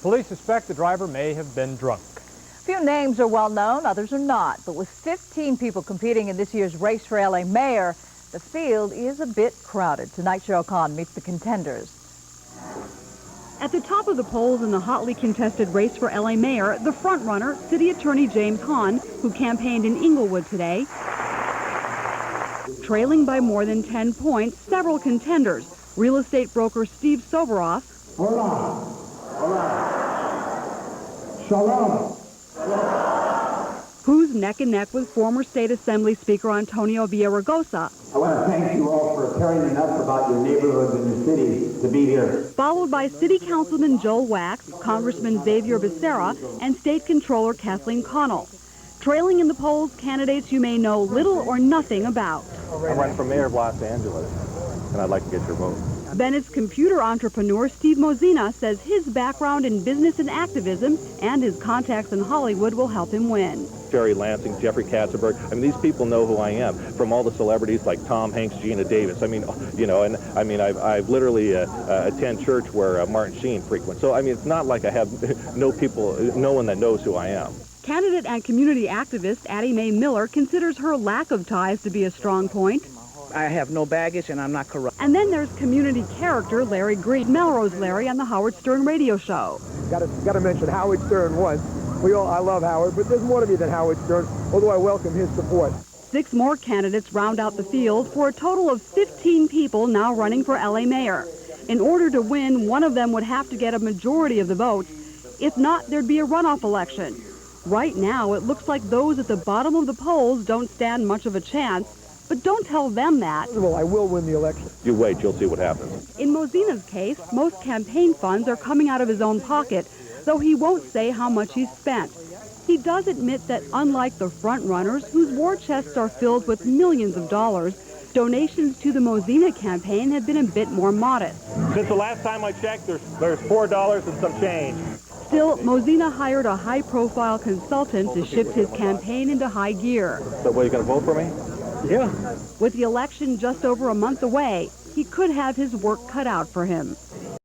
Police suspect the driver may have been drunk. Few names are well known, others are not. But with 15 people competing in this year's race for LA mayor, the field is a bit crowded. Tonight, Cheryl Kahn meets the contenders. At the top of the polls in the hotly contested race for LA mayor, the frontrunner, City Attorney James Hahn, who campaigned in Inglewood today, trailing by more than 10 points several contenders. Real estate broker Steve Soberoff, Hola. Shalom. who's neck and neck with former State Assembly Speaker Antonio Villaraigosa. I want to thank you all for caring enough about your neighborhoods and your cities to be here. Followed by City Councilman Joel Wax, Congressman Xavier Becerra, and State Controller Kathleen Connell. Trailing in the polls, candidates you may know little or nothing about. I'm running for mayor of Los Angeles, and I'd like to get your vote. Bennett's computer entrepreneur Steve Mozena says his background in business and activism and his contacts in Hollywood will help him win. Jerry Lansing, Jeffrey Katzenberg, I mean, these people know who I am, from all the celebrities like Tom Hanks, Gina Davis. I mean, you know, and I mean, I've literally attend church where Martin Sheen frequents. So, I mean, it's not like I have no one that knows who I am. Candidate and community activist Addie Mae Miller considers her lack of ties to be a strong point. I have no baggage and I'm not corrupt. And then there's community character Larry Green, Melrose Larry on the Howard Stern radio show. Got to mention Howard Stern once. I love Howard, but there's more to me than Howard Stern, although I welcome his support. 6 more candidates round out the field for a total of 15 people now running for LA mayor. In order to win, one of them would have to get a majority of the votes. If not, there'd be a runoff election. Right now, it looks like those at the bottom of the polls don't stand much of a chance. But don't tell them that. Well, I will win the election. You wait, you'll see what happens. In Mozena's case, most campaign funds are coming out of his own pocket, though he won't say how much he's spent. He does admit that unlike the front-runners, whose war chests are filled with millions of dollars, donations to the Mozena campaign have been a bit more modest. Since the last time I checked, there's $4 and some change. Still, Mozena hired a high-profile consultant to shift his campaign into high gear. So, are you going to vote for me? Yeah. With the election just over a month away, he could have his work cut out for him.